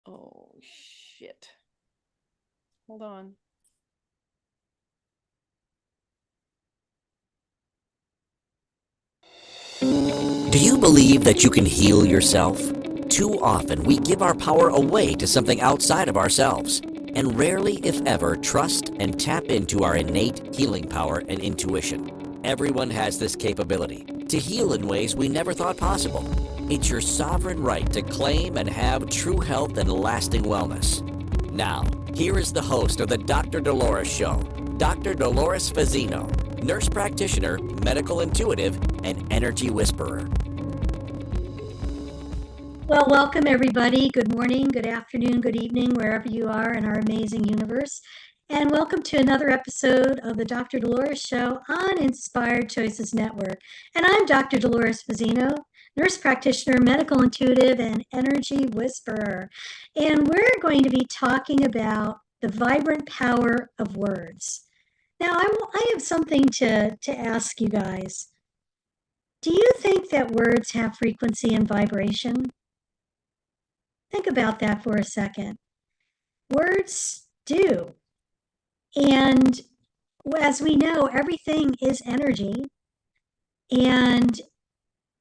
Oh, shit. Hold on. Do you believe that you can heal yourself? Too often we give our power away to something outside of ourselves, and rarely, if ever, trust and tap into our innate healing power and intuition. Everyone has this capability to heal in ways we never thought possible. It's your sovereign right to claim and have true health and lasting wellness. Now, here is the host of the Dr. Dolores Show, Dr. Dolores Fazzino, nurse practitioner, medical intuitive, and energy whisperer. Well, welcome everybody. Good morning, good afternoon, good evening, wherever you are in our amazing universe. And welcome to another episode of the Dr. Dolores Show on Inspired Choices Network. And I'm Dr. Dolores Fazzino, nurse practitioner, medical intuitive, and energy whisperer. And we're going to be talking about the vibrant power of words. Now, I have something to ask you guys. Do you think that words have frequency and vibration? Think about that for a second. Words do. And as we know, everything is energy. And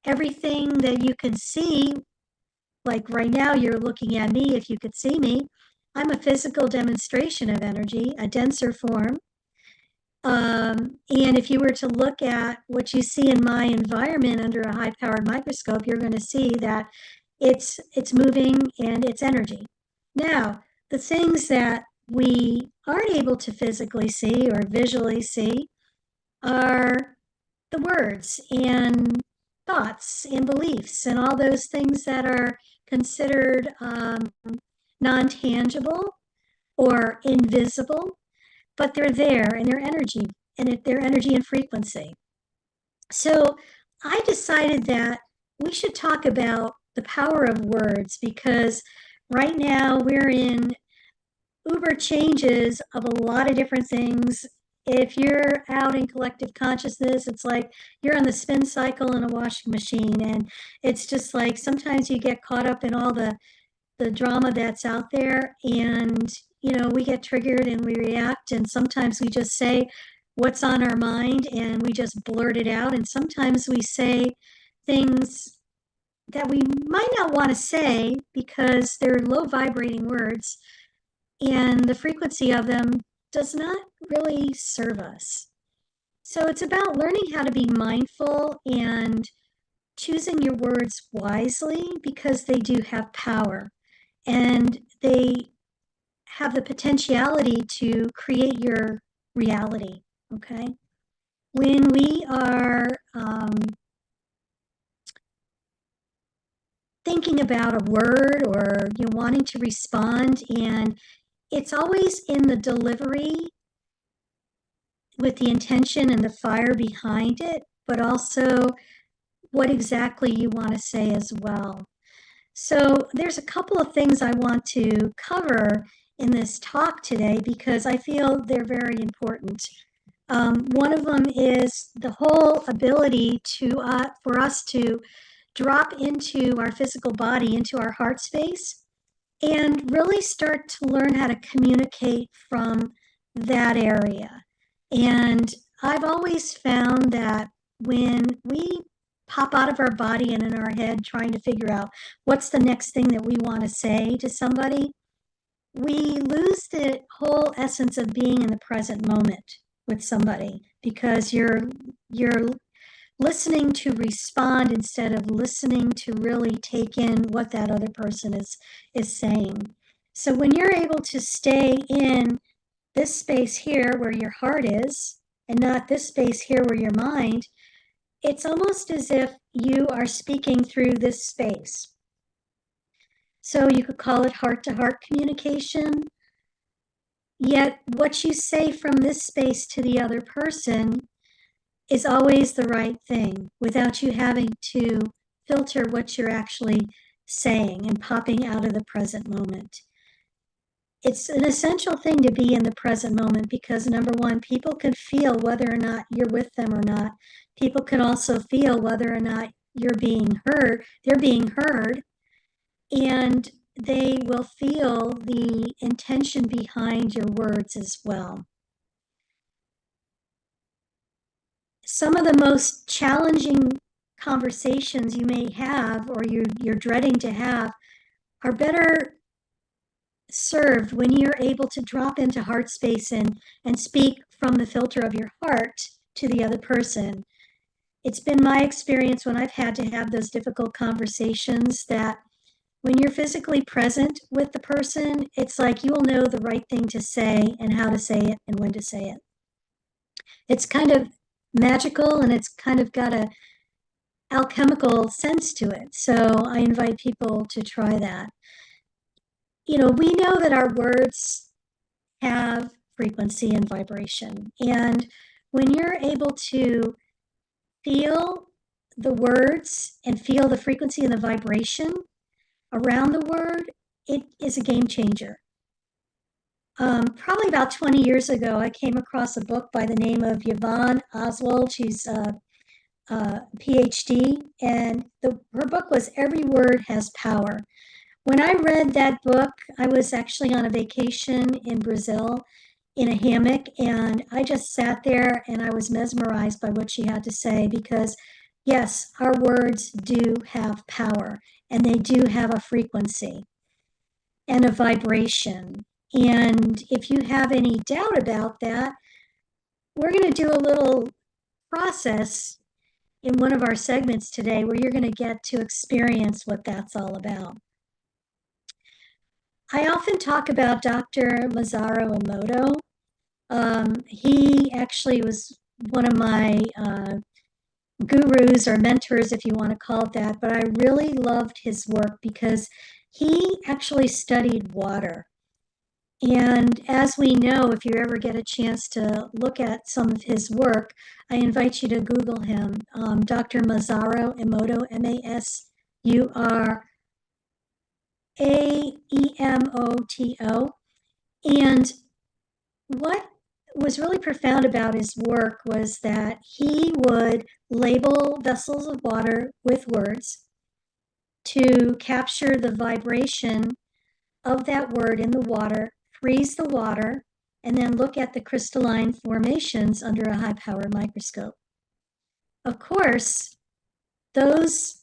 everything that you can see, like right now you're looking at me, if you could see me, I'm a physical demonstration of energy, a denser form. And if you were to look at what you see in my environment under a high-powered microscope, you're going to see that it's moving and it's energy. Now, the things that we aren't able to physically see or visually see are the words and thoughts and beliefs and all those things that are considered non-tangible or invisible, but they're there and they're energy and frequency. So I decided that we should talk about the power of words, because right now we're in uber changes of a lot of different things. If you're out in collective consciousness, it's like you're on the spin cycle in a washing machine, and it's just like sometimes you get caught up in all the drama that's out there, and we get triggered and we react, and sometimes we just say what's on our mind and we just blurt it out, and sometimes we say things that we might not want to say because they're low vibrating words and the frequency of them does not really serve us. So it's about learning how to be mindful and choosing your words wisely, because they do have power and they have the potentiality to create your reality, okay? When we are thinking about a word or wanting to respond, and it's always in the delivery with the intention and the fire behind it, but also what exactly you want to say as well. So there's a couple of things I want to cover in this talk today because I feel they're very important. One of them is the whole ability for us to drop into our physical body, into our heart space, and really start to learn how to communicate from that area. And I've always found that when we pop out of our body and in our head trying to figure out what's the next thing that we want to say to somebody, we lose the whole essence of being in the present moment with somebody, because you're listening to respond instead of listening to really take in what that other person is saying. So when you're able to stay in this space here where your heart is and not this space here where your mind, it's almost as if you are speaking through this space. So you could call it heart-to-heart communication. Yet what you say from this space to the other person is always the right thing without you having to filter what you're actually saying and popping out of the present moment. It's an essential thing to be in the present moment because, number one, people can feel whether or not you're with them or not. People can also feel whether or not they're being heard. And they will feel the intention behind your words as well. Some of the most challenging conversations you may have or you're dreading to have are better served when you're able to drop into heart space and speak from the filter of your heart to the other person. It's been my experience when I've had to have those difficult conversations that when you're physically present with the person, it's like you will know the right thing to say and how to say it and when to say it. It's kind of magical and it's kind of got a alchemical sense to it. So I invite people to try that. You know, we know that our words have frequency and vibration. And when you're able to feel the words and feel the frequency and the vibration around the word, it is a game changer. Probably about 20 years ago, I came across a book by the name of Yvonne Oswald. She's a PhD, and her book was Every Word Has Power. When I read that book, I was actually on a vacation in Brazil in a hammock, and I just sat there and I was mesmerized by what she had to say because, yes, our words do have power and they do have a frequency and a vibration. And if you have any doubt about that, we're going to do a little process in one of our segments today where you're going to get to experience what that's all about. I often talk about Dr. Masaru Emoto. He actually was one of my gurus or mentors, if you want to call it that, but I really loved his work because he actually studied water. And as we know, if you ever get a chance to look at some of his work, I invite you to Google him, Dr. Masaru Emoto, Masaruaemoto. And what was really profound about his work was that he would label vessels of water with words to capture the vibration of that word in the water, freeze the water, and then look at the crystalline formations under a high-powered microscope. Of course, those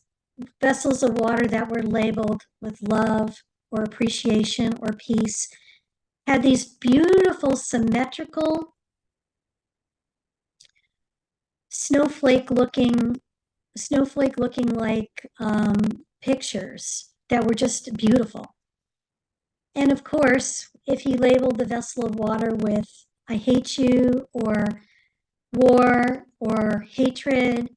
vessels of water that were labeled with love or appreciation or peace had these beautiful symmetrical snowflake looking like pictures that were just beautiful. And of course, if he labeled the vessel of water with I hate you or war or hatred,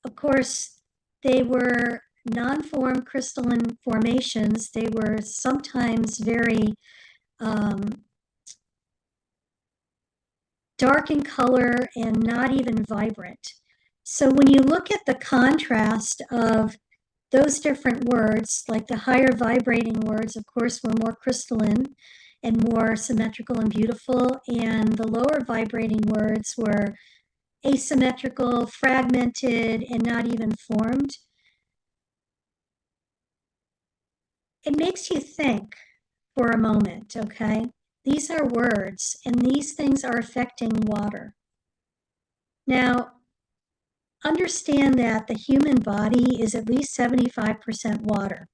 of course, they were non-form crystalline formations. They were sometimes very dark in color and not even vibrant. So when you look at the contrast of those different words, like the higher vibrating words, of course, were more crystalline and more symmetrical and beautiful, and the lower vibrating words were asymmetrical, fragmented, and not even formed. It makes you think for a moment, okay? These are words, and these things are affecting water. Now, understand that the human body is at least 75% water.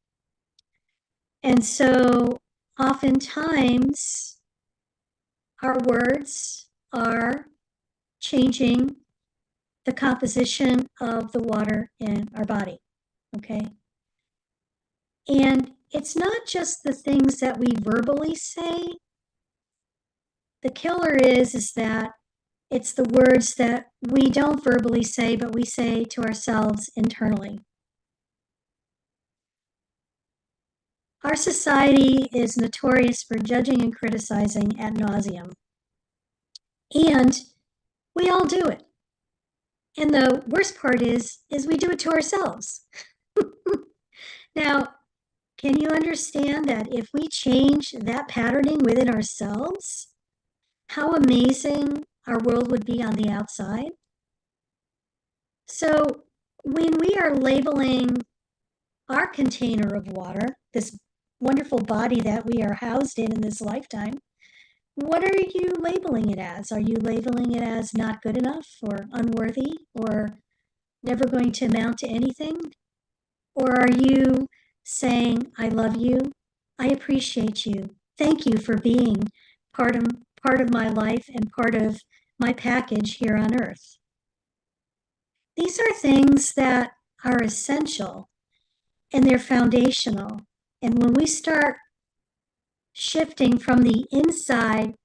And so oftentimes our words are changing the composition of the water in our body, okay? And it's not just the things that we verbally say. The killer is that it's the words that we don't verbally say, but we say to ourselves internally. Our society is notorious for judging and criticizing ad nauseum. And we all do it. And the worst part is we do it to ourselves. Now, can you understand that if we change that patterning within ourselves, how amazing our world would be on the outside? So when we are labeling our container of water, this wonderful body that we are housed in this lifetime, what are you labeling it as? Are you labeling it as not good enough or unworthy or never going to amount to anything? Or are you saying, I love you, I appreciate you, thank you for being part of, part of my life and part of my package here on earth? These are things that are essential and they're foundational. And when we start shifting from the inside,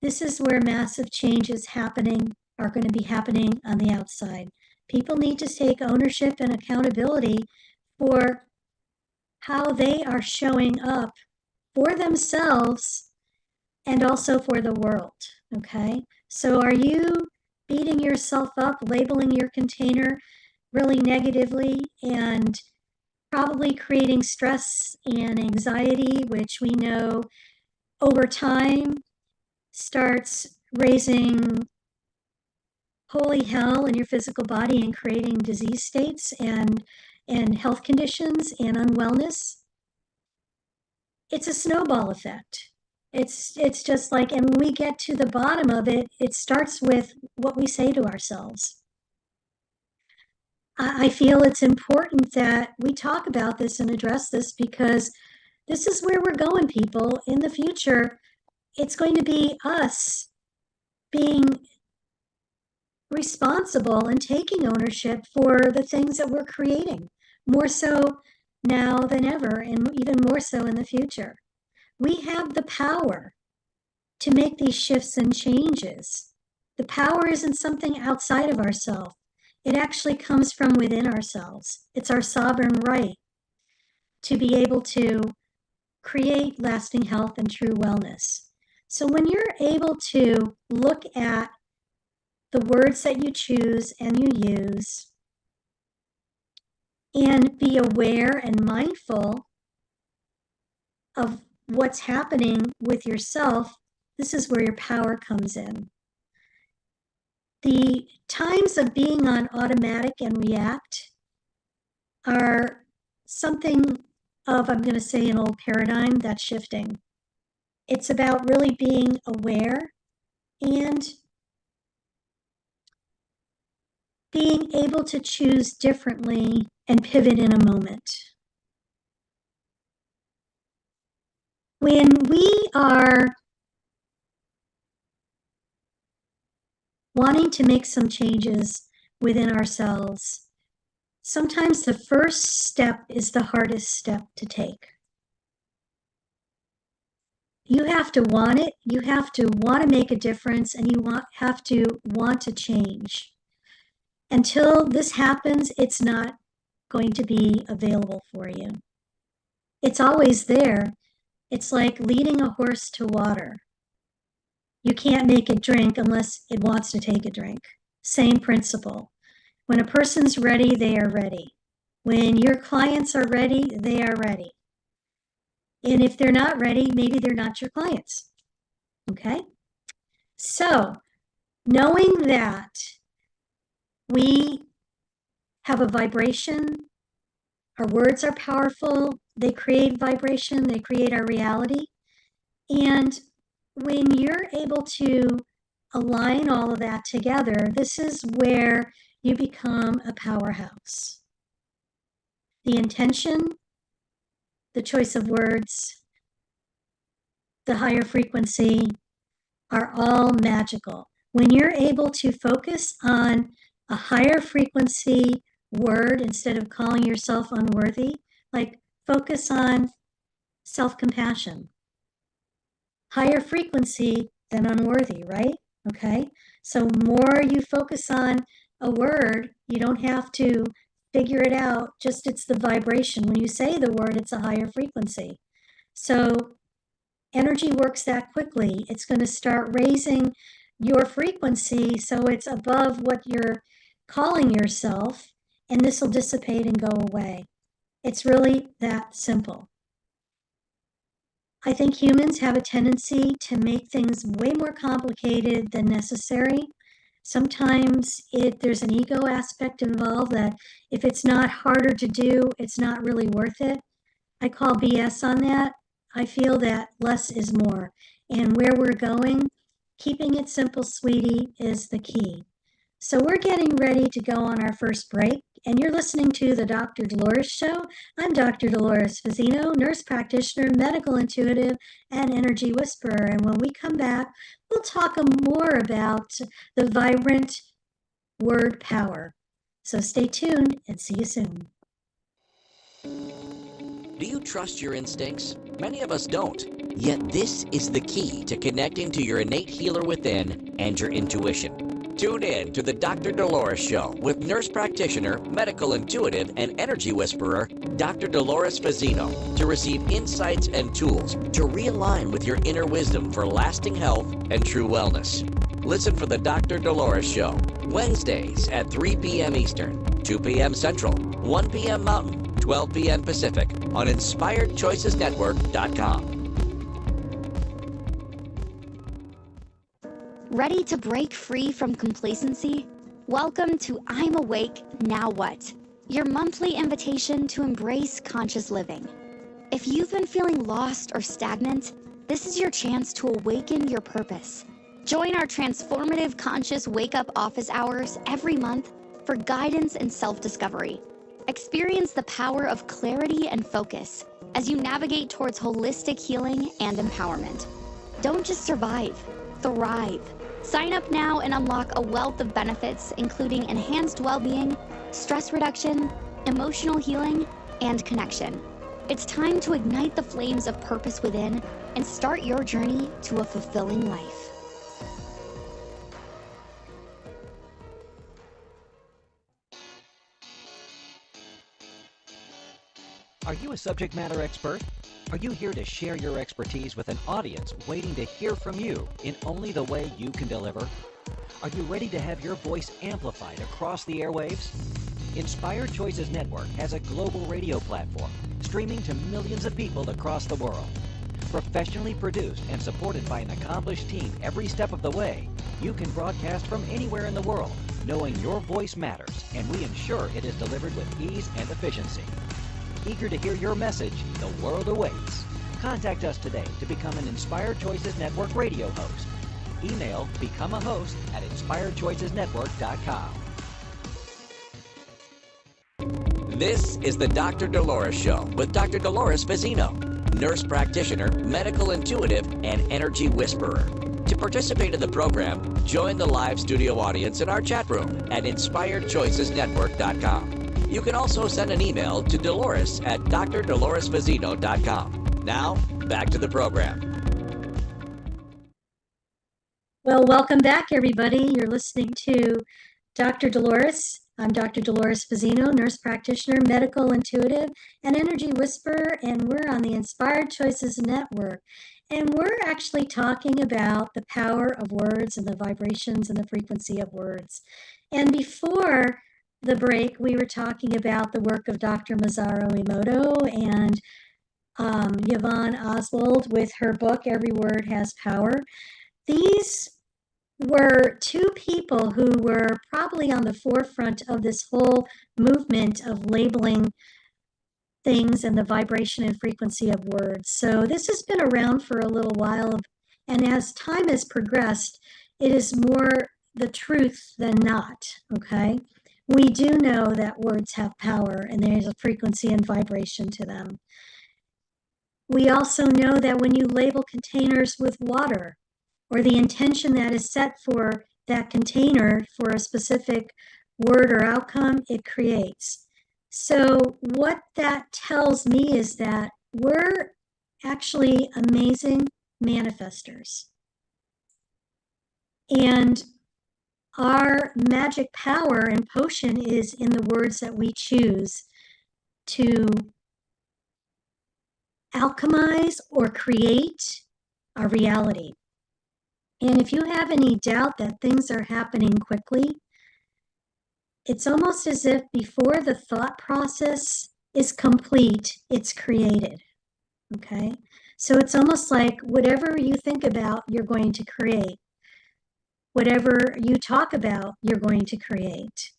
this is where massive changes are going to be happening on the outside. People need to take ownership and accountability for how they are showing up for themselves and also for the world. Okay? So are you beating yourself up, labeling your container really negatively, and probably creating stress and anxiety, which we know over time starts raising holy hell in your physical body and creating disease states and health conditions and unwellness? It's a snowball effect. It's just like, and when we get to the bottom of it, it starts with what we say to ourselves. I feel it's important that we talk about this and address this because this is where we're going, people. In the future, it's going to be us being responsible and taking ownership for the things that we're creating, more so now than ever, and even more so in the future. We have the power to make these shifts and changes. The power isn't something outside of ourselves. It actually comes from within ourselves. It's our sovereign right to be able to create lasting health and true wellness. So when you're able to look at the words that you choose and you use and be aware and mindful of what's happening with yourself, this is where your power comes in. The times of being on automatic and react are something of, I'm going to say, an old paradigm that's shifting. It's about really being aware and being able to choose differently and pivot in a moment. When we are wanting to make some changes within ourselves, sometimes the first step is the hardest step to take. You have to want it, you have to want to make a difference, and you have to want to change. Until this happens, it's not going to be available for you. It's always there. It's like leading a horse to water. You can't make it drink unless it wants to take a drink. Same principle. When a person's ready, they are ready. When your clients are ready, they are ready. And if they're not ready, maybe they're not your clients. Okay? So, knowing that we have a vibration, our words are powerful, they create vibration, they create our reality. And when you're able to align all of that together, this is where you become a powerhouse. The intention, the choice of words, the higher frequency are all magical. When you're able to focus on a higher frequency word instead of calling yourself unworthy, like focus on self-compassion. Higher frequency than unworthy, right? Okay. So more you focus on a word, you don't have to figure it out. Just it's the vibration. When you say the word, it's a higher frequency. So energy works that quickly. It's going to start raising your frequency so it's above what you're calling yourself, and this will dissipate and go away. It's really that simple. I think humans have a tendency to make things way more complicated than necessary. Sometimes there's an ego aspect involved that if it's not harder to do, it's not really worth it. I call BS on that. I feel that less is more. And where we're going, keeping it simple, sweetie, is the key. So we're getting ready to go on our first break, and you're listening to the Dr. Dolores Show. I'm Dr. Dolores Fazzino, nurse practitioner, medical intuitive, and energy whisperer. And when we come back, we'll talk more about the vibrant word power. So stay tuned and see you soon. Do you trust your instincts? Many of us don't. Yet this is the key to connecting to your innate healer within and your intuition. Tune in to the Dr. Dolores Show with nurse practitioner, medical intuitive, and energy whisperer, Dr. Dolores Fazzino, to receive insights and tools to realign with your inner wisdom for lasting health and true wellness. Listen for the Dr. Dolores Show, Wednesdays at 3 p.m. Eastern, 2 p.m. Central, 1 p.m. Mountain, 12 p.m. Pacific on InspiredChoicesNetwork.com. Ready to break free from complacency? Welcome to I'm Awake, Now What? Your monthly invitation to embrace conscious living. If you've been feeling lost or stagnant, this is your chance to awaken your purpose. Join our transformative conscious wake-up office hours every month for guidance and self-discovery. Experience the power of clarity and focus as you navigate towards holistic healing and empowerment. Don't just survive, thrive. Sign up now and unlock a wealth of benefits, including enhanced well-being, stress reduction, emotional healing, and connection. It's time to ignite the flames of purpose within and start your journey to a fulfilling life. Are you a subject matter expert? Are you here to share your expertise with an audience waiting to hear from you in only the way you can deliver? Are you ready to have your voice amplified across the airwaves? Inspired Choices Network has a global radio platform streaming to millions of people across the world. Professionally produced and supported by an accomplished team every step of the way, you can broadcast from anywhere in the world, knowing your voice matters, and we ensure it is delivered with ease and efficiency. Eager to hear your message, the world awaits. Contact us today to become an Inspired Choices Network radio host. Email become a host at inspiredchoicesnetwork.com. This is the Dr. Dolores Show with Dr. Dolores Fazzino, nurse practitioner, medical intuitive, and energy whisperer. To participate in the program, join the live studio audience in our chat room at InspiredChoicesNetwork.com. You can also send an email to Dolores at drdoloresfazzino.com. Now, back to the program. Well, welcome back, everybody. You're listening to Dr. Dolores. I'm Dr. Dolores Fazzino, nurse practitioner, medical intuitive, and energy whisperer, and we're on the Inspired Choices Network. And we're actually talking about the power of words and the vibrations and the frequency of words. And before the break, we were talking about the work of Dr. Masaru Emoto and Yvonne Oswald with her book, Every Word Has Power. These were two people who were probably on the forefront of this whole movement of labeling things and the vibration and frequency of words. So this has been around for a little while, and as time has progressed, it is more the truth than not, okay? We do know that words have power and there's a frequency and vibration to them. We also know that when you label containers with water, or the intention that is set for that container for a specific word or outcome, it creates. So what that tells me is that we're actually amazing manifestors. And our magic power and potion is in the words that we choose to alchemize or create our reality. And if you have any doubt that things are happening quickly, it's almost as if before the thought process is complete, it's created, okay? So it's almost like whatever you think about, you're going to create. Whatever you talk about, you're going to create.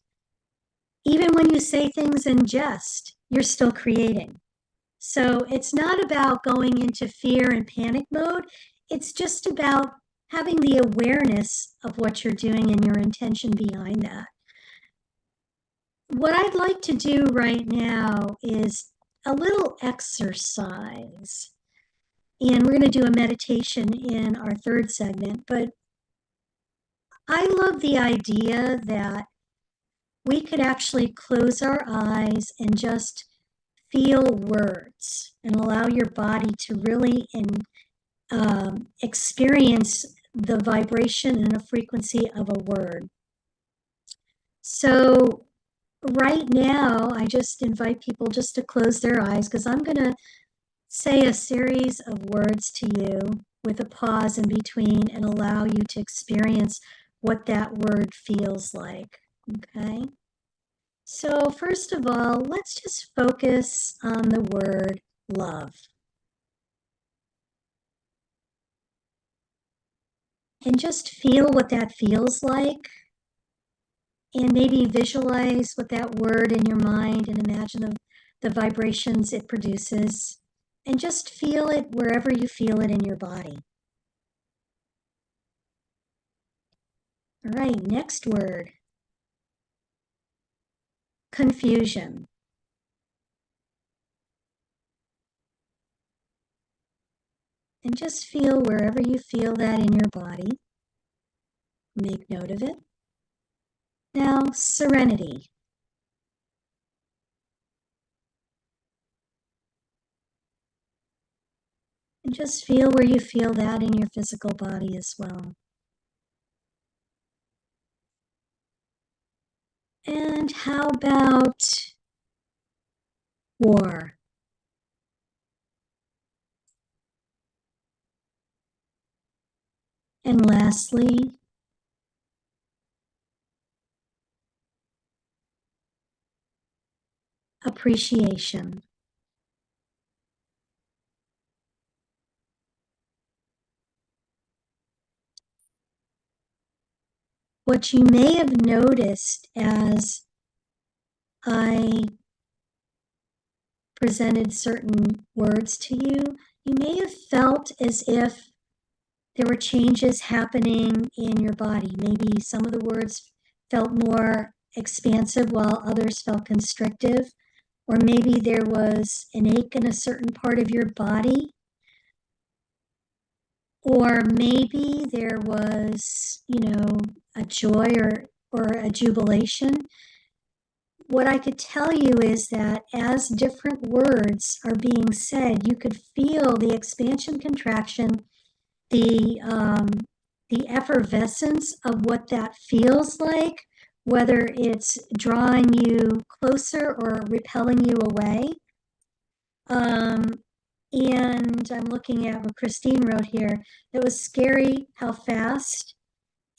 Even when you say things in jest, you're still creating. So it's not about going into fear and panic mode. It's just about having the awareness of what you're doing and your intention behind that. What I'd like to do right now is a little exercise. And we're going to do a meditation in our third segment. But I love the idea that we could actually close our eyes and just feel words and allow your body to really experience the vibration and a frequency of a word. So right now, I just invite people just to close their eyes because I'm going to say a series of words to you with a pause in between and allow you to experience what that word feels like. Okay? So first of all, let's just focus on the word love. And just feel what that feels like. And maybe visualize what that word in your mind and imagine the vibrations it produces. And just feel it wherever you feel it in your body. All right, next word. Confusion. And just feel wherever you feel that in your body. Make note of it. Now, serenity. And just feel where you feel that in your physical body as well. And how about war? And lastly, appreciation. What you may have noticed as I presented certain words to you, you may have felt as if there were changes happening in your body. Maybe some of the words felt more expansive while others felt constrictive. Or maybe there was an ache in a certain part of your body. Or maybe there was, a joy or a jubilation. What I could tell you is that as different words are being said, you could feel the expansion, contraction, the effervescence of what that feels like, whether it's drawing you closer or repelling you away. And I'm looking at what Christine wrote here. It was scary how fast,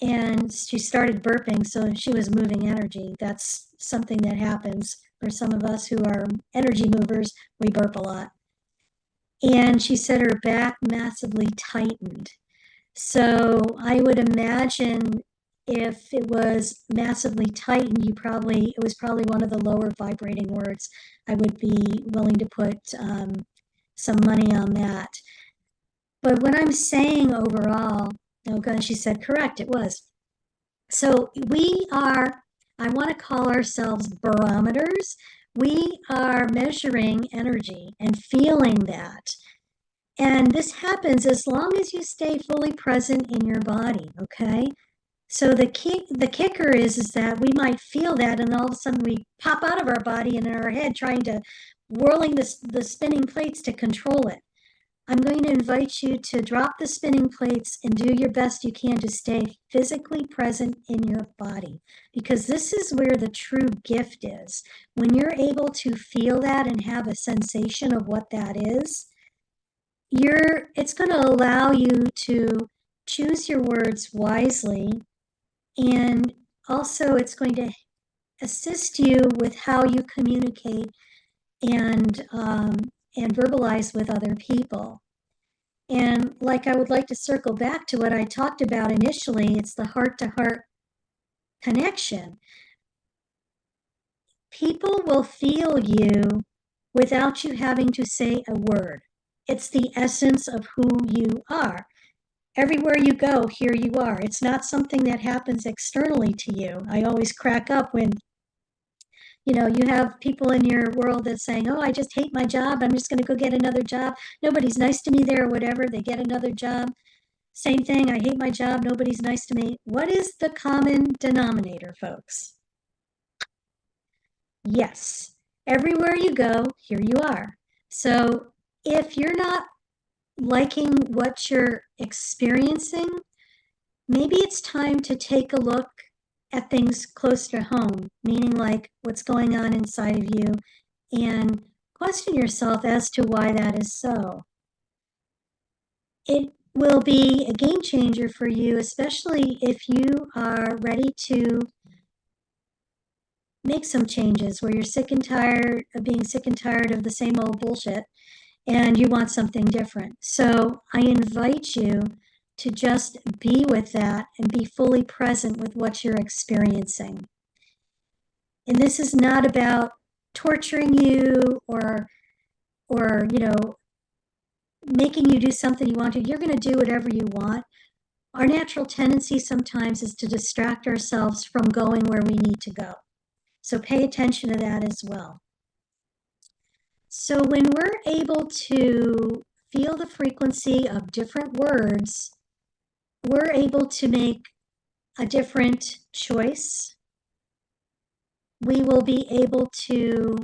and she started burping, so she was moving energy. That's something that happens for some of us who are energy movers. We burp a lot. And she said her back massively tightened. So I would imagine if it was massively tightened, it was probably one of the lower vibrating words. I would be willing to put some money on that. But what I'm saying overall, she said, correct, it was. So I want to call ourselves barometers. We are measuring energy and feeling that. And this happens as long as you stay fully present in your body, okay? So the kicker is that we might feel that and all of a sudden we pop out of our body and in our head trying to whirling the spinning plates to control it. I'm going to invite you to drop the spinning plates and do your best you can to stay physically present in your body, because this is where the true gift is. When you're able to feel that and have a sensation of what that is, it's going to allow you to choose your words wisely, and also it's going to assist you with how you communicate and verbalize with other people. And I would like to circle back to what I talked about initially. It's the heart-to-heart connection. People will feel you without you having to say a word. It's the essence of who you are. Everywhere you go, here you are. It's not something that happens externally to you. I always crack up when, you have people in your world that's saying, oh, I just hate my job. I'm just going to go get another job. Nobody's nice to me there or whatever. They get another job. Same thing. I hate my job. Nobody's nice to me. What is the common denominator, folks? Yes. Everywhere you go, here you are. So if you're not liking what you're experiencing, maybe it's time to take a look at things close to home, meaning like what's going on inside of you, and question yourself as to why that is so. It will be a game changer for you, especially if you are ready to make some changes where you're sick and tired of being sick and tired of the same old bullshit and you want something different. So I invite you to just be with that and be fully present with what you're experiencing. And this is not about torturing you or making you do something you want to. You're going to do whatever you want. Our natural tendency sometimes is to distract ourselves from going where we need to go. So pay attention to that as well. So when we're able to feel the frequency of different words, we're able to make a different choice. We will be able to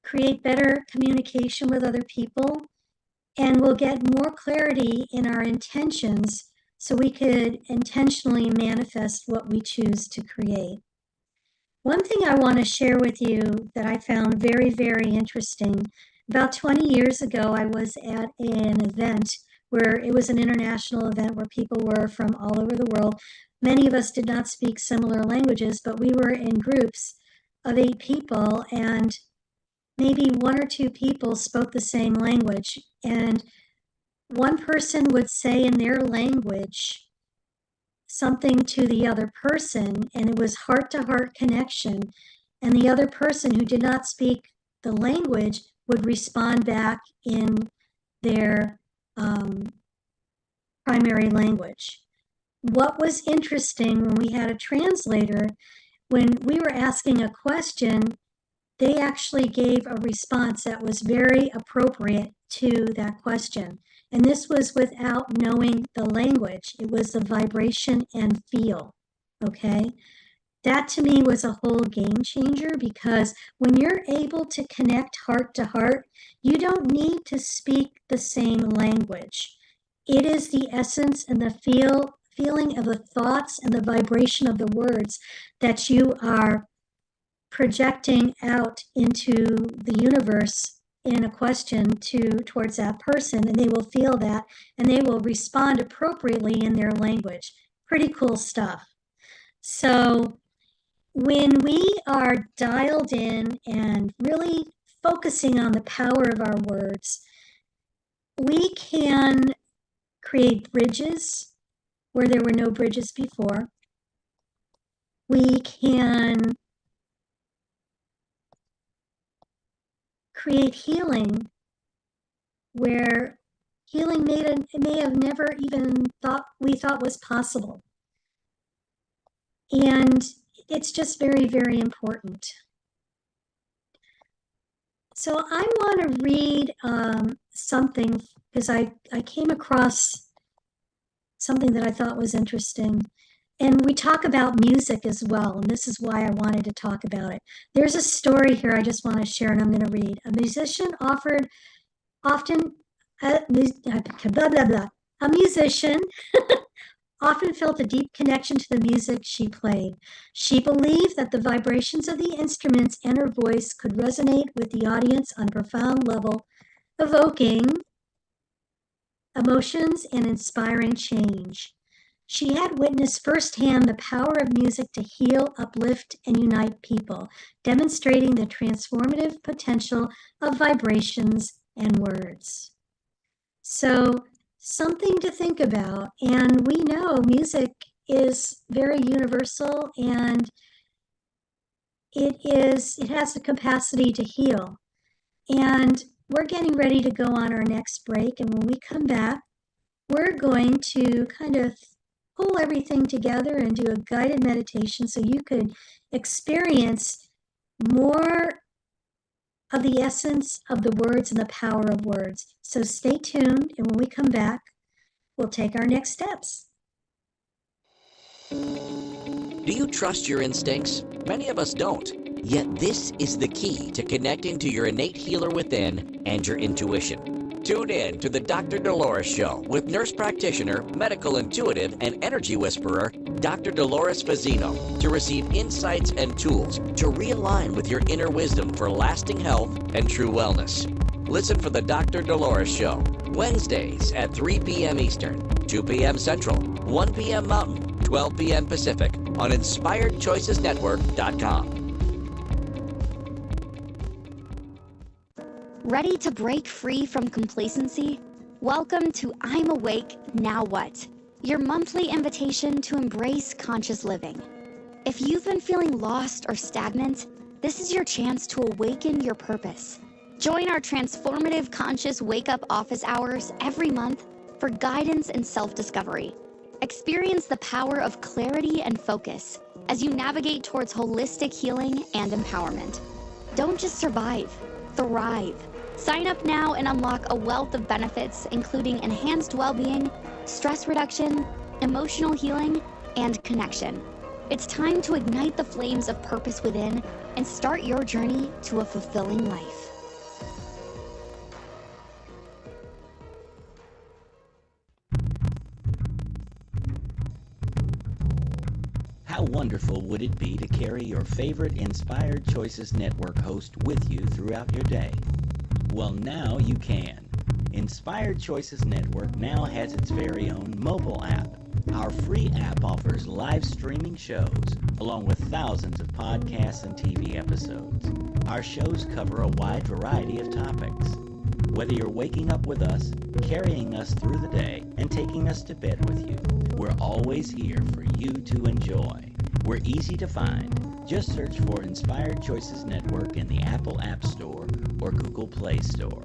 create better communication with other people, and we'll get more clarity in our intentions so we could intentionally manifest what we choose to create. One thing I want to share with you that I found very, very interesting. About 20 years ago, I was at an event where it was an international event where people were from all over the world. Many of us did not speak similar languages, but we were in groups of 8 people, and maybe 1 or 2 people spoke the same language. And one person would say in their language something to the other person, and it was heart-to-heart connection. And the other person who did not speak the language would respond back in their primary language. What was interesting when we had a translator, when we were asking a question, they actually gave a response that was very appropriate to that question. And this was without knowing the language. It was the vibration and feel, okay? That to me was a whole game changer, because when you're able to connect heart to heart, you don't need to speak the same language. It is the essence and the feeling of the thoughts and the vibration of the words that you are projecting out into the universe in a question towards that person, and they will feel that and they will respond appropriately in their language. Pretty cool stuff. So when we are dialed in and really focusing on the power of our words, we can create bridges where there were no bridges before. We can create healing where healing may have never even thought was possible. And it's just very, very important. So I want to read something, because I came across something that I thought was interesting. And we talk about music as well, and this is why I wanted to talk about it. There's a story here I just want to share, and I'm going to read. A musician often felt a deep connection to the music she played. She believed that the vibrations of the instruments and her voice could resonate with the audience on a profound level, evoking emotions and inspiring change. She had witnessed firsthand the power of music to heal, uplift, and unite people, demonstrating the transformative potential of vibrations and words. So, something to think about. And we know music is very universal, and it has the capacity to heal. And we're getting ready to go on our next break. And when we come back, we're going to kind of pull everything together and do a guided meditation so you could experience more of the essence of the words and the power of words. So stay tuned, and when we come back, we'll take our next steps. Do you trust your instincts? Many of us don't. Yet this is the key to connecting to your innate healer within and your intuition. Tune in to the Dr. Dolores Show with nurse practitioner, medical intuitive, and energy whisperer, Dr. Dolores Fazzino, to receive insights and tools to realign with your inner wisdom for lasting health and true wellness. Listen for the Dr. Dolores Show, Wednesdays at 3 p.m. Eastern, 2 p.m. Central, 1 p.m. Mountain, 12 p.m. Pacific on InspiredChoicesNetwork.com. Ready to break free from complacency? Welcome to I'm Awake, Now What? Your monthly invitation to embrace conscious living. If you've been feeling lost or stagnant, this is your chance to awaken your purpose. Join our transformative conscious wake-up office hours every month for guidance and self-discovery. Experience the power of clarity and focus as you navigate towards holistic healing and empowerment. Don't just survive, thrive. Sign up now and unlock a wealth of benefits, including enhanced well-being, stress reduction, emotional healing, and connection. It's time to ignite the flames of purpose within and start your journey to a fulfilling life. How wonderful would it be to carry your favorite Inspired Choices Network host with you throughout your day? Well, now you can. Inspired Choices Network now has its very own mobile app. Our free app offers live streaming shows, along with thousands of podcasts and TV episodes. Our shows cover a wide variety of topics. Whether you're waking up with us, carrying us through the day, and taking us to bed with you, we're always here for you to enjoy. We're easy to find. Just search for Inspired Choices Network in the Apple App Store or Google Play Store.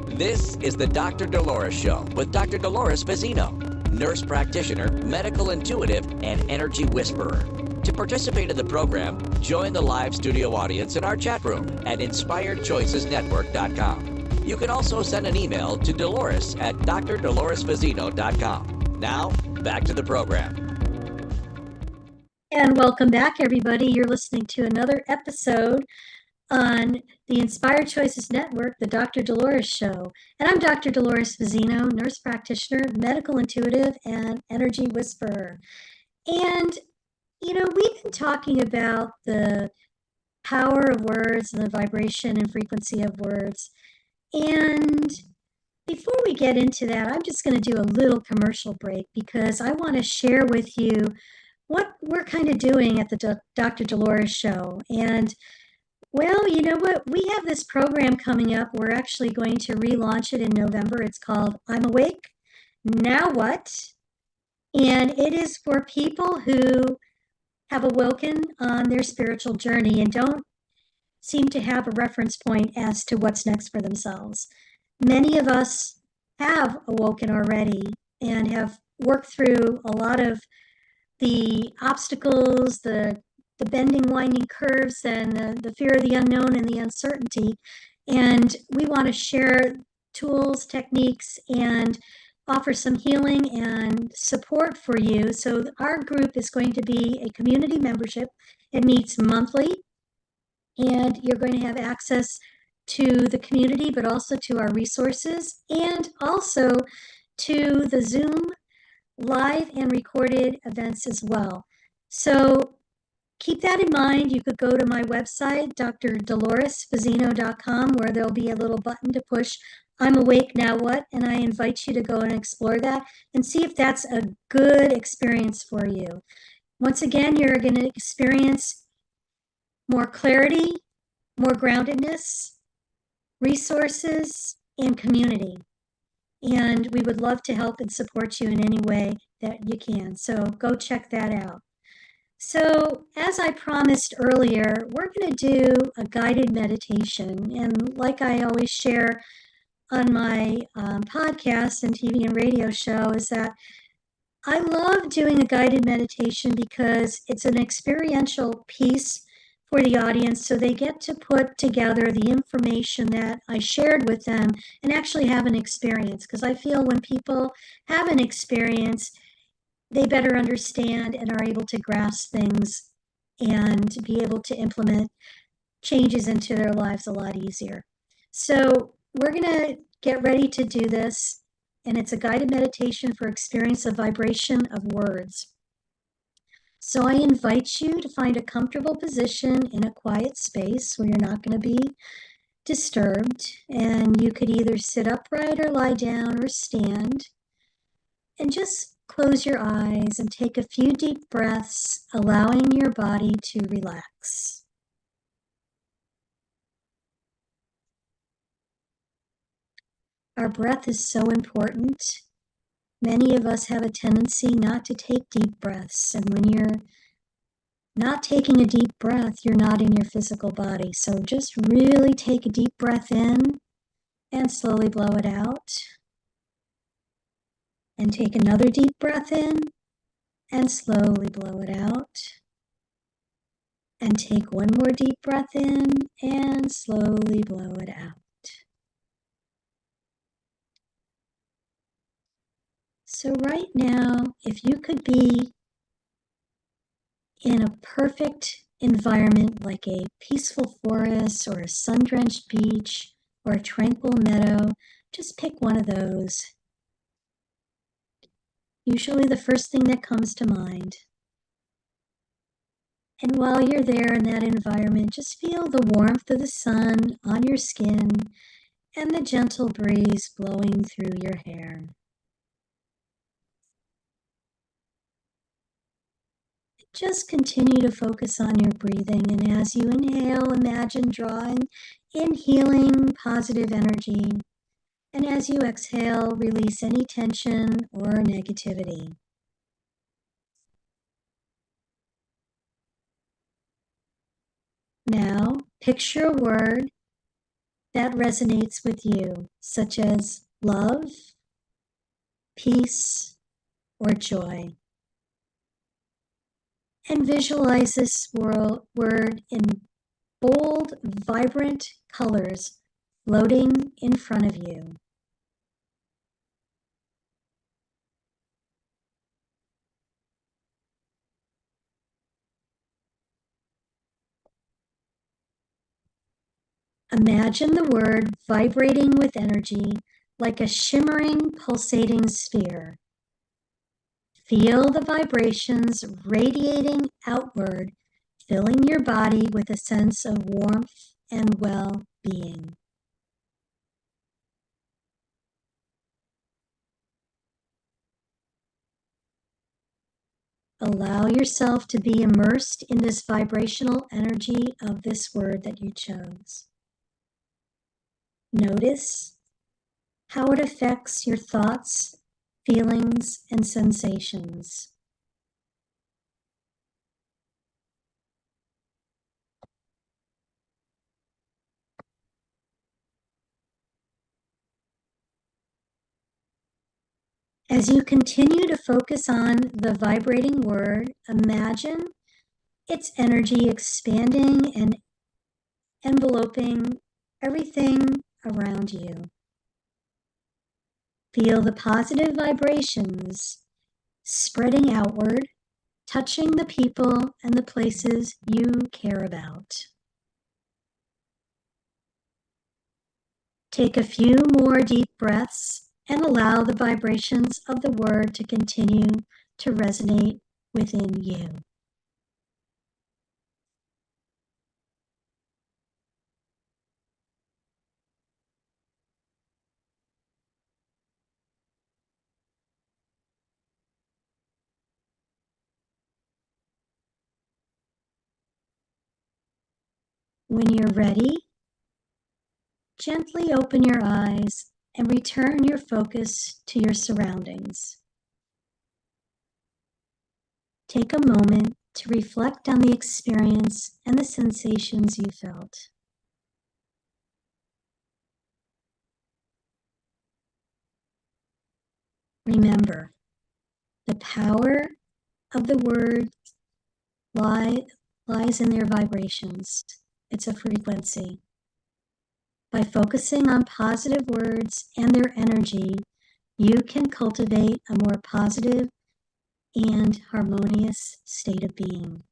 This is the Dr. Dolores Show with Dr. Dolores Fazzino, nurse practitioner, medical intuitive, and energy whisperer. To participate in the program, join the live studio audience in our chat room at InspiredChoicesNetwork.com. You can also send an email to Dolores at drdoloresfazzino.com. Now, back to the program. And welcome back, everybody. You're listening to another episode on the Inspired Choices Network, the Dr. Dolores Show. And I'm Dr. Dolores Fazzino, nurse practitioner, medical intuitive, and energy whisperer. And, you know, we've been talking about the power of words and the vibration and frequency of words. And before we get into that, I'm just going to do a little commercial break because I want to share with you what we're kind of doing at the Dr. Dolores Show. And, well, you know what? We have this program coming up. We're actually going to relaunch it in November. It's called I'm Awake, Now What? And it is for people who have awoken on their spiritual journey and don't seem to have a reference point as to what's next for themselves. Many of us have awoken already and have worked through a lot of the obstacles, the bending, winding curves, and the fear of the unknown and the uncertainty. And we want to share tools, techniques, and offer some healing and support for you. So our group is going to be a community membership. It meets monthly, and you're going to have access to the community, but also to our resources, and also to the Zoom live and recorded events as well. So keep that in mind. You could go to my website, drdoloresfazzino.com, where there'll be a little button to push I'm Awake, Now What? And I invite you to go and explore that and see if that's a good experience for you. Once again, you're going to experience more clarity, more groundedness, resources, and community. And we would love to help and support you in any way that you can. So go check that out. So, as I promised earlier, we're going to do a guided meditation. And like I always share on my podcast and TV and radio show, is that I love doing a guided meditation because it's an experiential piece for the audience. So they get to put together the information that I shared with them and actually have an experience. Because I feel when people have an experience, they better understand and are able to grasp things and be able to implement changes into their lives a lot easier. So we're going to get ready to do this, and it's a guided meditation for experience of vibration of words. So I invite you to find a comfortable position in a quiet space where you're not going to be disturbed, and you could either sit upright or lie down or stand, and just close your eyes and take a few deep breaths, allowing your body to relax. Our breath is so important. Many of us have a tendency not to take deep breaths, and when you're not taking a deep breath, you're not in your physical body. So just really take a deep breath in and slowly blow it out. And take another deep breath in and slowly blow it out. And take one more deep breath in and slowly blow it out. So right now, if you could be in a perfect environment like a peaceful forest or a sun-drenched beach or a tranquil meadow, just pick one of those. Usually the first thing that comes to mind. And while you're there in that environment, just feel the warmth of the sun on your skin and the gentle breeze blowing through your hair. Just continue to focus on your breathing, and as you inhale, imagine drawing in healing, positive energy. And as you exhale, release any tension or negativity. Now, picture a word that resonates with you, such as love, peace, or joy. And visualize this word in bold, vibrant colors floating in front of you. Imagine the word vibrating with energy like a shimmering, pulsating sphere. Feel the vibrations radiating outward, filling your body with a sense of warmth and well-being. Allow yourself to be immersed in this vibrational energy of this word that you chose. Notice how it affects your thoughts, feelings, and sensations. As you continue to focus on the vibrating word, imagine its energy expanding and enveloping everything around you. Feel the positive vibrations spreading outward, touching the people and the places you care about. Take a few more deep breaths and allow the vibrations of the word to continue to resonate within you. When you're ready, gently open your eyes and return your focus to your surroundings. Take a moment to reflect on the experience and the sensations you felt. Remember, the power of the word lies in their vibrations. It's a frequency. By focusing on positive words and their energy, you can cultivate a more positive and harmonious state of being.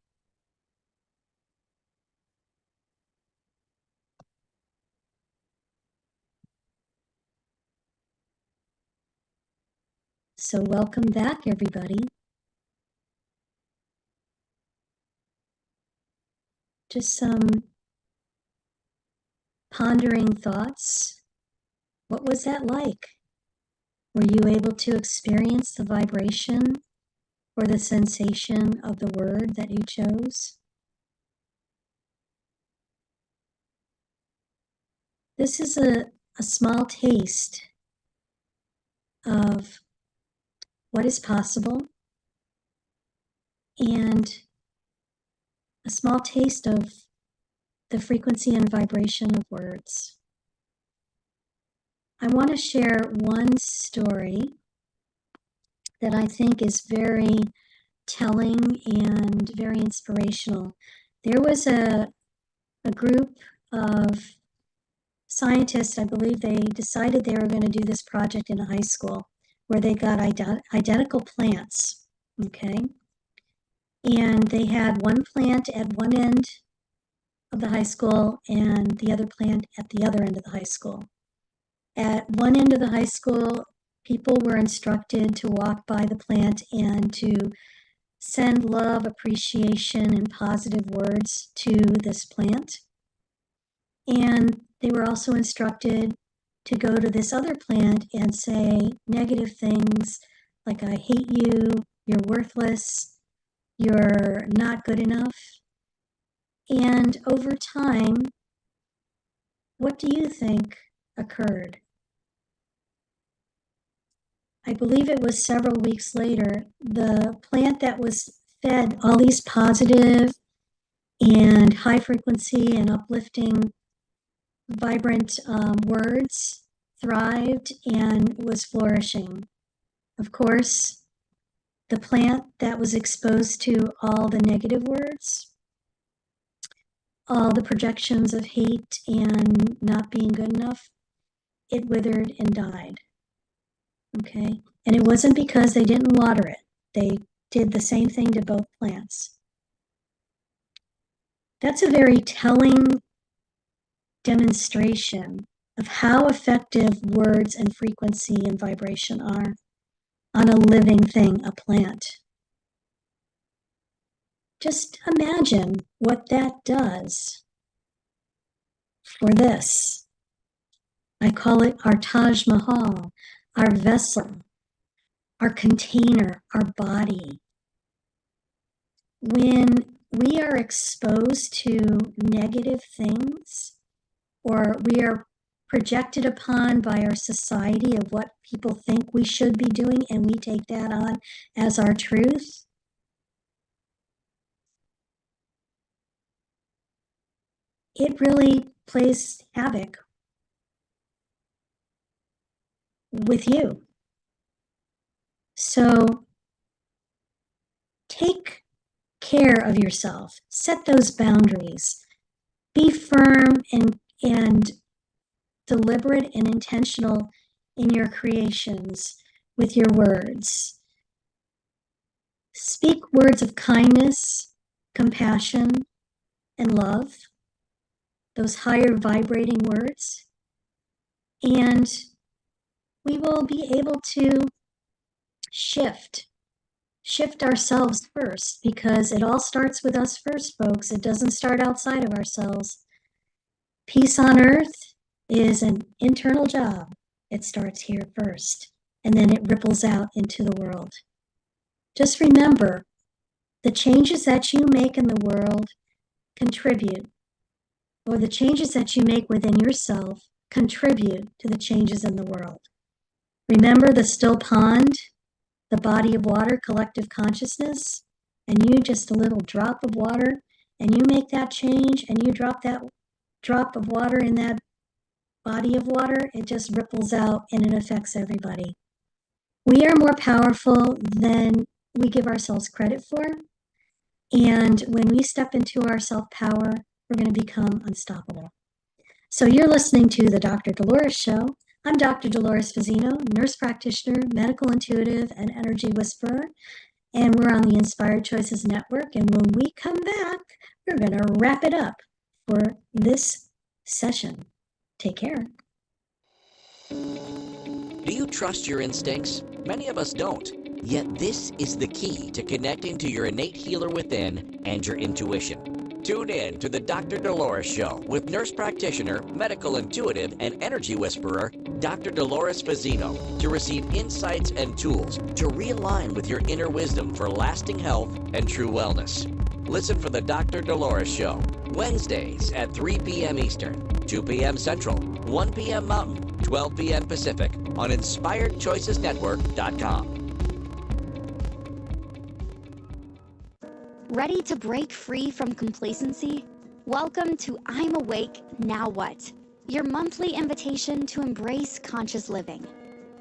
So welcome back, everybody. Just some pondering thoughts. What was that like? Were you able to experience the vibration or the sensation of the word that you chose? This is a small taste of what is possible and a small taste of the frequency and vibration of words. I want to share one story that I think is very telling and very inspirational. There was a group of scientists, I believe they decided they were going to do this project in a high school where they got identical plants, okay? And they had one plant at one end of the high school and the other plant at the other end of the high school. At one end of the high school, people were instructed to walk by the plant and to send love, appreciation, and positive words to this plant. And they were also instructed to go to this other plant and say negative things like, I hate you, you're worthless, you're not good enough. And over time, what do you think occurred? I believe it was several weeks later, the plant that was fed all these positive and high frequency and uplifting, vibrant words thrived and was flourishing. Of course, the plant that was exposed to all the negative words, all the projections of hate and not being good enough, it withered and died. Okay, and it wasn't because they didn't water it. They did the same thing to both plants. That's a very telling demonstration of how effective words and frequency and vibration are on a living thing, a plant. Just imagine what that does for this. I call it our Taj Mahal, our vessel, our container, our body. When we are exposed to negative things, or we are projected upon by our society of what people think we should be doing, and we take that on as our truth, it really plays havoc with you. So take care of yourself, set those boundaries, be firm and deliberate and intentional in your creations with your words. Speak words of kindness, compassion, and love, those higher vibrating words, and we will be able to shift ourselves first, because it all starts with us first, folks. It doesn't start outside of ourselves. Peace on earth is an internal job. It starts here first, and then it ripples out into the world. Just remember, the changes that you make in the world contribute, or the changes that you make within yourself contribute to the changes in the world. Remember the still pond, the body of water, collective consciousness? and you just a little drop of water, and you make that change, and you drop that drop of water in that body of water, it just ripples out and it affects everybody. We are more powerful than we give ourselves credit for. And when we step into our self-power, we're going to become unstoppable. So you're listening to the Dr. Dolores Show. I'm Dr. Dolores Fazzino, nurse practitioner, medical intuitive, and energy whisperer. And we're on the Inspired Choices Network. And when we come back, we're going to wrap it up for this session. Take care. Do you trust your instincts? Many of us don't. Yet this is the key to connecting to your innate healer within and your intuition. Tune in to the Dr. Dolores Show with nurse practitioner, medical intuitive, and energy whisperer, Dr. Dolores Fazzino, to receive insights and tools to realign with your inner wisdom for lasting health and true wellness. Listen for the Dr. Dolores Show, Wednesdays at 3 p.m. Eastern, 2 p.m. Central, 1 p.m. Mountain, 12 p.m. Pacific on InspiredChoicesNetwork.com. Ready to break free from complacency? Welcome to I'm Awake, Now What? Your monthly invitation to embrace conscious living.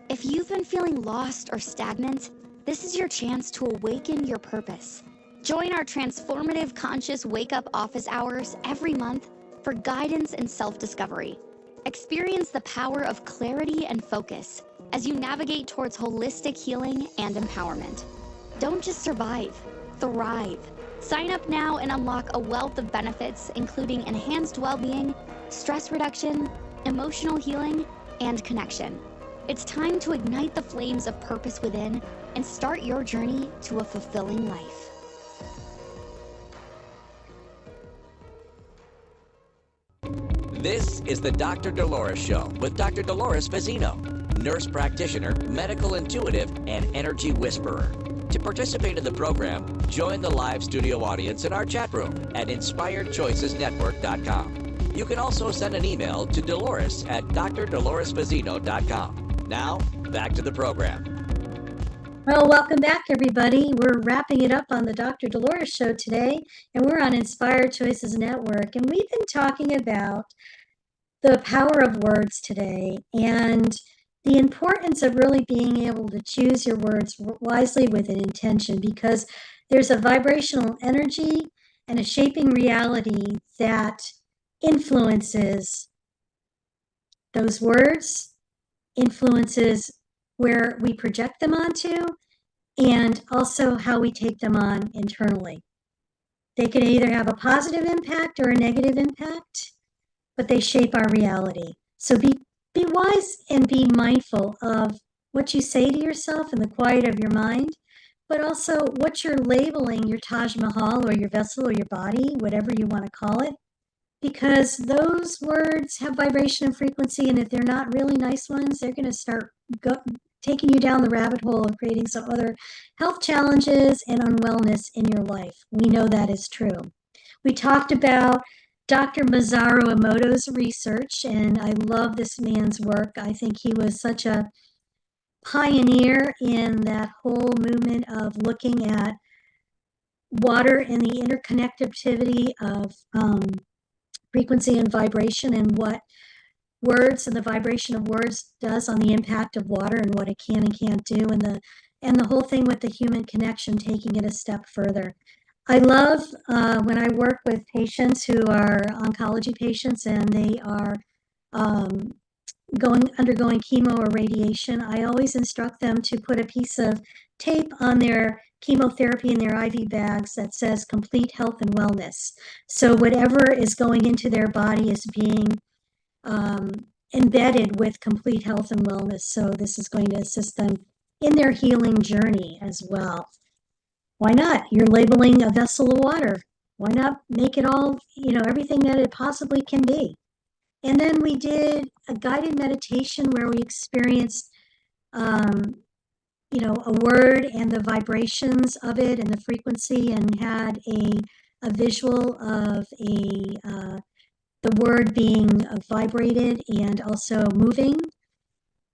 If you've been feeling lost or stagnant, this is your chance to awaken your purpose. Join our transformative conscious wake-up office hours every month for guidance and self-discovery. Experience the power of clarity and focus as you navigate towards holistic healing and empowerment. Don't just survive, thrive. Sign up now and unlock a wealth of benefits, including enhanced well-being, stress reduction, emotional healing, and connection. It's time to ignite the flames of purpose within and start your journey to a fulfilling life. This is the Dr. Dolores Show with Dr. Dolores Fazzino, nurse practitioner, medical intuitive, and energy whisperer. To participate in the program, join the live studio audience in our chat room at InspiredChoicesNetwork.com. You can also send an email to Dolores at drdoloresfazzino.com. Now, back to the program. Well, welcome back, everybody. We're wrapping it up on the Dr. Dolores Show today, and we're on Inspired Choices Network. And we've been talking about the power of words today and the importance of really being able to choose your words wisely with an intention, because there's a vibrational energy and a shaping reality that influences those words, influences where we project them onto, and also how we take them on internally. They can either have a positive impact or a negative impact, but they shape our reality. So be wise and be mindful of what you say to yourself in the quiet of your mind, but also what you're labeling your Taj Mahal or your vessel or your body, whatever you want to call it, because those words have vibration and frequency, and if they're not really nice ones, they're going to start taking you down the rabbit hole of creating some other health challenges and unwellness in your life. We know that is true. We talked about Dr. Masaru Emoto's research, and I love this man's work. I think he was such a pioneer in that whole movement of looking at water and the interconnectivity of frequency and vibration, and what words and the vibration of words does on the impact of water and what it can and can't do, and the whole thing with the human connection, taking it a step further. I love when I work with patients who are oncology patients and they are undergoing chemo or radiation. I always instruct them to put a piece of tape on their chemotherapy in their IV bags that says complete health and wellness. So whatever is going into their body is being embedded with complete health and wellness. So this is going to assist them in their healing journey as well. Why not? You're labeling a vessel of water. Why not make it all, everything that it possibly can be? And then we did a guided meditation where we experienced, a word and the vibrations of it and the frequency, and had a visual of the word being vibrated and also moving.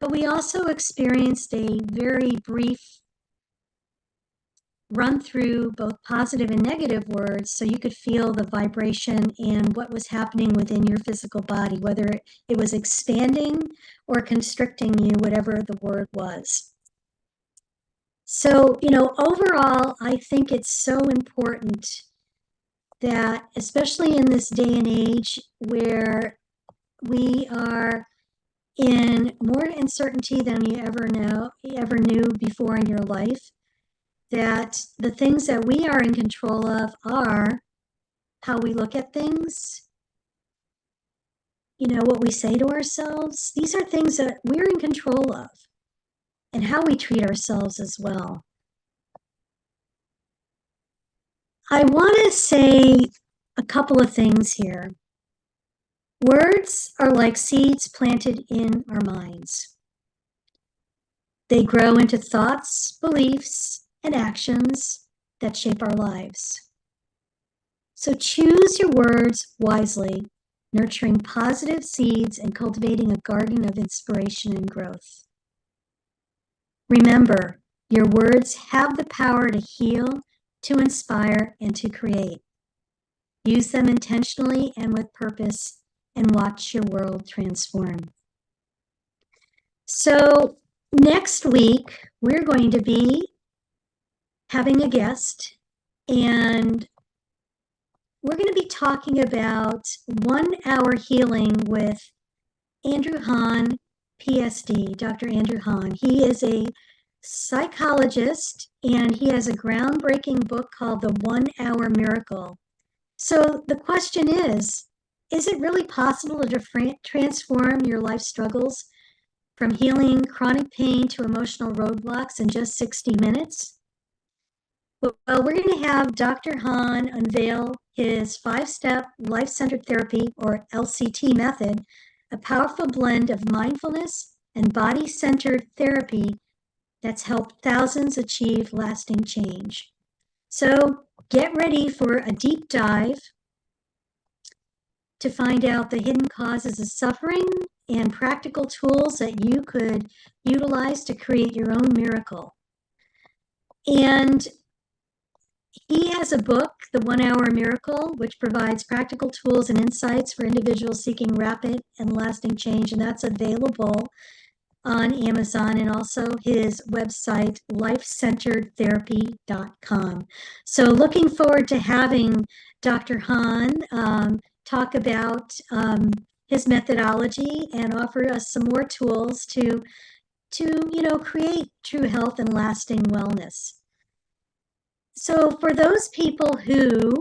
But we also experienced a very brief run through both positive and negative words so you could feel the vibration and what was happening within your physical body, whether it was expanding or constricting you, whatever the word was. So, overall, I think it's so important that, especially in this day and age where we are in more uncertainty than you ever knew before in your life, that the things that we are in control of are how we look at things, what we say to ourselves. These are things that we're in control of, and how we treat ourselves as well. I want to say a couple of things here. Words are like seeds planted in our minds. They grow into thoughts, beliefs, and actions that shape our lives. So choose your words wisely, nurturing positive seeds and cultivating a garden of inspiration and growth. Remember, your words have the power to heal, to inspire, and to create. Use them intentionally and with purpose, and watch your world transform. So next week, we're going to be having a guest, and we're going to be talking about 1 hour healing with Andrew Hahn, PSD, Dr. Andrew Hahn. He is a psychologist, and he has a groundbreaking book called The 1 Hour Miracle. So the question is it really possible to transform your life struggles from healing chronic pain to emotional roadblocks in just 60 minutes? Well, we're going to have Dr. Hahn unveil his 5-step life-centered therapy, or LCT method, a powerful blend of mindfulness and body-centered therapy that's helped thousands achieve lasting change. So get ready for a deep dive to find out the hidden causes of suffering and practical tools that you could utilize to create your own miracle. And he has a book, The 1 Hour Miracle, which provides practical tools and insights for individuals seeking rapid and lasting change, and that's available on Amazon, and also his website, lifecenteredtherapy.com. So looking forward to having Dr. Hahn talk about his methodology and offer us some more tools to create true health and lasting wellness. So for those people who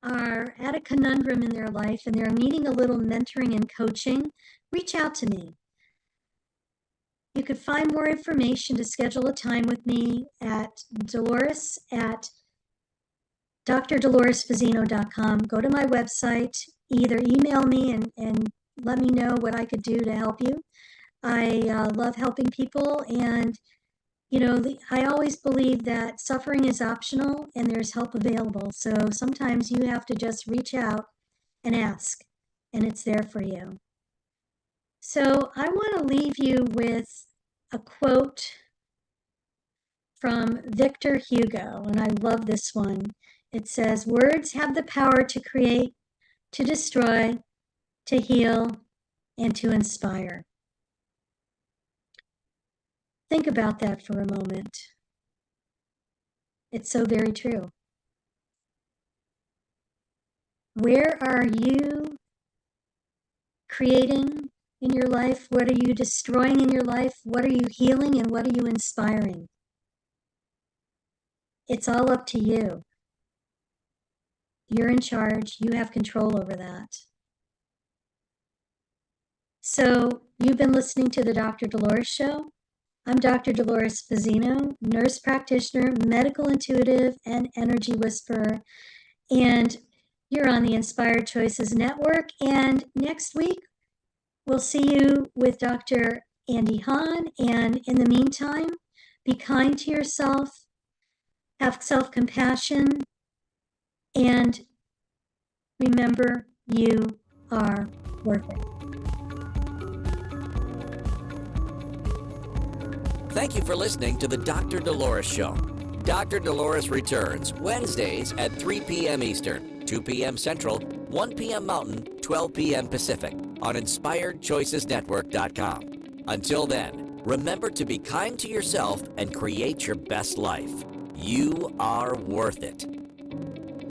are at a conundrum in their life and they're needing a little mentoring and coaching, reach out to me. You could find more information to schedule a time with me at Dolores at drdoloresfazzino.com. Go to my website, either email me and let me know what I could do to help you. I love helping people, and I always believe that suffering is optional and there's help available. So sometimes you have to just reach out and ask, and it's there for you. So I want to leave you with a quote from Victor Hugo, and I love this one. It says, "Words have the power to create, to destroy, to heal, and to inspire." Think about that for a moment. It's so very true. Where are you creating in your life? What are you destroying in your life? What are you healing, and what are you inspiring? It's all up to you. You're in charge. You have control over that. So you've been listening to the Dr. Dolores Show. I'm Dr. Dolores Fazzino, nurse practitioner, medical intuitive, and energy whisperer. And you're on the Inspired Choices Network. And next week, we'll see you with Dr. Andy Hahn. And in the meantime, be kind to yourself, have self-compassion, and remember, you are worth it. Thank you for listening to the Dr. Dolores Show. Dr. Dolores returns Wednesdays at 3 p.m. Eastern, 2 p.m. Central, 1 p.m. Mountain, 12 p.m. Pacific on InspiredChoicesNetwork.com. Until then, remember to be kind to yourself and create your best life. You are worth it.